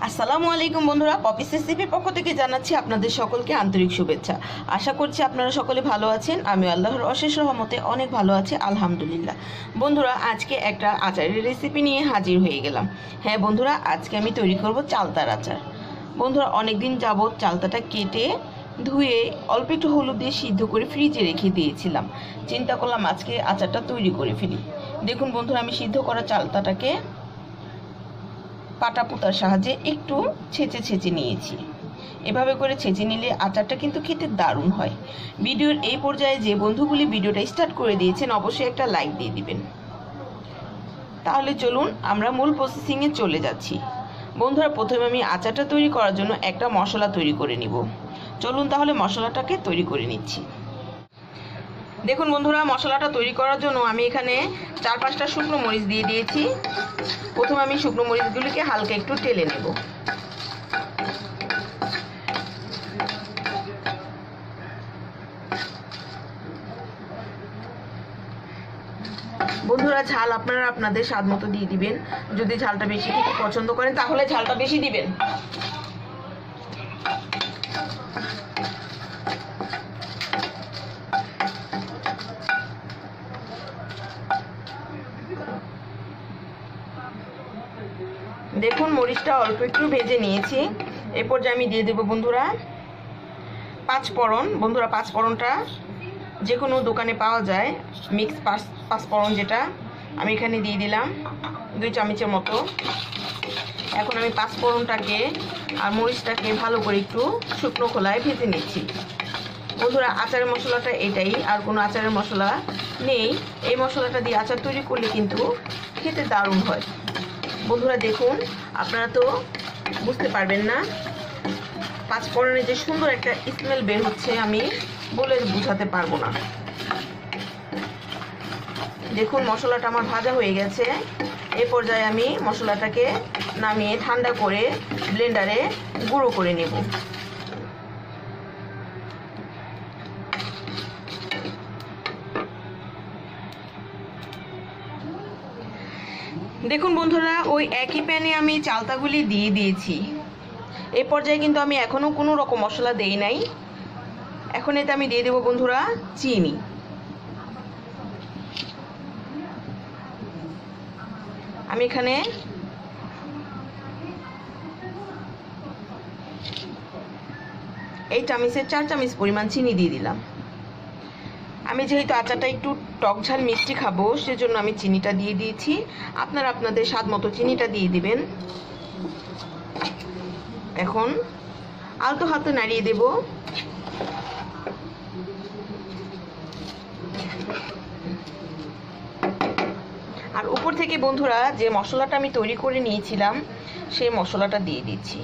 আসসালামু আলাইকুম বন্ধুরা, পপিস রেসিপির পক্ষ থেকে জানাচ্ছি আপনাদের সকলকে আন্তরিক শুভেচ্ছা। আশা করছি আপনারা সকলে ভালো আছেন। আমি আল্লাহর অশেষ রহমতে অনেক ভালো আছি, আলহামদুলিল্লাহ। বন্ধুরা, আজকে একটা আচারের রেসিপি নিয়ে হাজির হয়ে গেলাম। হ্যাঁ বন্ধুরা, আজকে আমি তৈরি করব চালতার আচার। বন্ধুরা, অনেক দিন যাবত চালতাটা কেটে ধুয়ে অল্প একটু হলুদ দিয়ে সিদ্ধ করে ফ্রিজে রেখে দিয়েছিলাম। চিন্তা করলাম আজকে আচারটা তৈরি করে ফেলি। দেখুন বন্ধুরা, আমি সিদ্ধ করা চালতাটাকে পাটা পুতার সাহায্যে একটু ছেঁচে নিয়েছি। এভাবে করে ছেঁচে নিলে আচারটা কিন্তু খেতে দারুণ হয়। ভিডিওর এই পর্যায়ে যে বন্ধুগুলি ভিডিওটা স্টার্ট করে দিয়েছেন অবশ্যই একটা লাইক দিয়ে দিবেন। তাহলে চলুন আমরা মূল প্রসেসিংয়ে চলে যাচ্ছি। বন্ধুরা, প্রথমে আমি আচারটা তৈরি করার জন্য একটা মশলা তৈরি করে নিব। চলুন তাহলে মশলাটাকে তৈরি করে নিচ্ছি। দেখুন বন্ধুরা, মশলাটা তৈরি করার জন্য আমি এখানে 4-5টা শুকনো মরিচ দিয়ে দিয়েছি। প্রথমে আমি শুকনো মরিচগুলিকে হালকা একটু টেলে নেব। বন্ধুরা, ঝাল আপনারা আপনাদের স্বাদ মতো দিয়ে দিবেন। যদি ঝালটা বেশি খেতে পছন্দ করেন তাহলে ঝালটা বেশি দিবেন। দেখুন মরিচটা অল্প একটু ভেজে নিয়েছি। এই পর্যায়ে আমি দিয়ে দেব বন্ধুরা 5 ফোড়ন। বন্ধুরা, 5 ফোড়নটা যে কোনো দোকানে পাওয়া যায়, মিক্স 5 ফোড়ন, যেটা আমি এখানে দিয়ে দিলাম 2 চামচের মতো। এখন আমি 5 ফোড়নটাকে আর মরিচটাকে ভালো করে একটু শুকনো খোলায় ভেজে নিচ্ছি। বন্ধুরা, আচারের মশলাটা এটাই, আর কোনো আচারের মশলা নেই। এই মশলাটা দিয়ে আচার তৈরি করলে কিন্তু খেতে দারুণ হয়। বন্ধুরা দেখুন, আপনারা তো বুঝতে পারবেন না 5 ফোড়নে যে সুন্দর একটা স্মেল বের হচ্ছে, আমি বলে বোঝাতে পারবো না। দেখুন মশলাটা আমার ভাজা হয়ে গেছে। এই পর্যায়ে আমি মশলাটাকে নামিয়ে ঠান্ডা করে ব্লেন্ডারে গুঁড়ো করে নেব। দেখুন বন্ধুরা, ওই একই প্যানে আমি চালতাগুলি দিয়ে দিয়েছি। এই পর্যায়ে কিন্তু আমি এখনো কোনো রকম মশলা দেই নাই। এখন এতে আমি দিয়ে দেব বন্ধুরা চিনি। আমি এখানে এই চামচের 4 চামচ পরিমাণ চিনি দিয়ে দিলাম। আমি যেহেতু আচারটা একটু টক ঝাল মিষ্টি খাবো, সেজন্য আমি চিনিটা দিয়ে দিয়েছি। আপনারা আপনাদের স্বাদ মতো চিনিটা দিয়ে দিবেন। এখন আলতো হাতে নাড়িয়ে দেব। আর উপর থেকে বন্ধুরা যে মশলাটা আমি তৈরি করে নিয়েছিলাম সেই মশলাটা দিয়ে দিচ্ছি।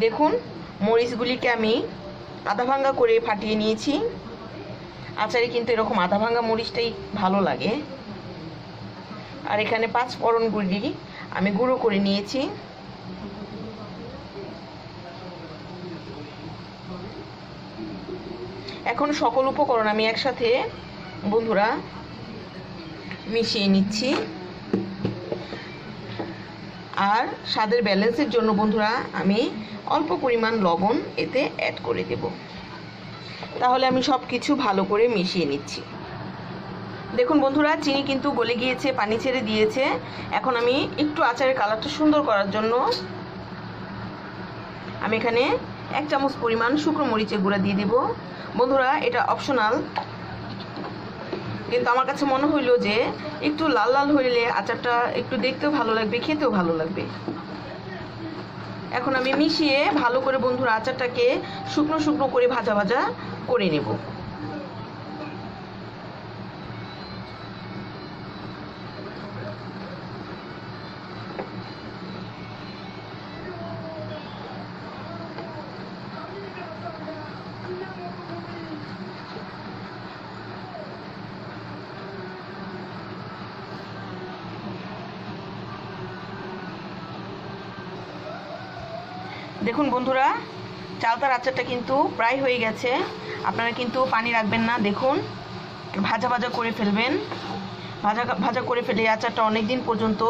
দেখুন মরিচগুলিকে আমি আধা ভাঙ্গা করে ফাটিয়ে নিয়েছি। আচারে কিন্তু এরকম আধা ভাঙ্গা মরিচটাই ভালো লাগে। আর এখানে 5 ফোড়নগুলি আমি গুঁড়ো করে নিয়েছি। এখন সকল উপকরণ আমি একসাথে বন্ধুরা মিশিয়ে নিচ্ছি। আর স্বাদের ব্যালেন্সের জন্য বন্ধুরা আমি অল্প পরিমাণ লবণ এতে অ্যাড করে দেব। তাহলে আমি সব কিছু ভালো করে মিশিয়ে নিচ্ছি। দেখুন বন্ধুরা, চিনি কিন্তু গলে গিয়েছে, পানি ছেড়ে দিয়েছে। এখন আমি একটু আচারের কালারটা সুন্দর করার জন্য আমি এখানে 1 চামচ পরিমাণ শুকনো মরিচের গুঁড়া দিয়ে দেব। বন্ধুরা, এটা অপশনাল, কিন্তু আমার কাছে মনে হইলো যে একটু লাল লাল হইলে আচারটা একটু দেখতেও ভালো লাগবে, খেতেও ভালো লাগবে। এখন আমি মিশিয়ে ভালো করে বন্ধুরা আচারটাকে শুকনো শুকনো করে ভাজা ভাজা করে নেব। দেখুন বন্ধুরা, চালতার আচারটা কিন্তু প্রায় হয়ে গেছে। আপনারা কিন্তু পানি রাখবেন না। দেখুন ভাজা ভাজা করে ফেলবেন। ভাজা ভাজা করে ফেলে আচারটা অনেক দিন পর্যন্ত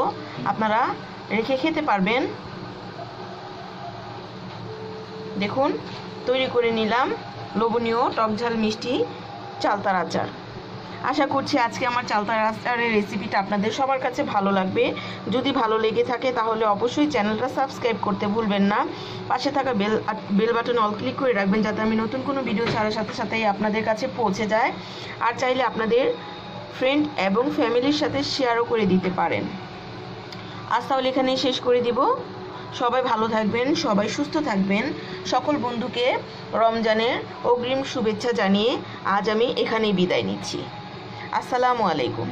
আপনারা রেখে খেতে পারবেন। দেখুন তৈরি করে নিলাম লোভনীয় টকঝাল মিষ্টি চালতার আচার। আশা করছি আজকে আমার চালতার আচারের রেসিপিটা আপনাদের সবার কাছে ভালো লাগবে। যদি ভালো লেগে থাকে তাহলে অবশ্যই চ্যানেলটা সাবস্ক্রাইব করতে ভুলবেন না। পাশে থাকা বেল বাটন অল ক্লিক করে রাখবেন, যাতে আমি নতুন কোনো ভিডিও ছাড়ার সাথে সাথেই আপনাদের কাছে পৌঁছে যায়। আর চাইলে আপনাদের ফ্রেন্ড এবং ফ্যামিলির সাথে শেয়ারও করে দিতে পারেন। আজ তাহলে এখানেই শেষ করে দিব। সবাই ভালো থাকবেন, সবাই সুস্থ থাকবেন। সকল বন্ধুকে রমজানের অগ্রিম শুভেচ্ছা জানিয়ে আজ আমি এখানেই বিদায় নিচ্ছি। আসসালামু আলাইকুম।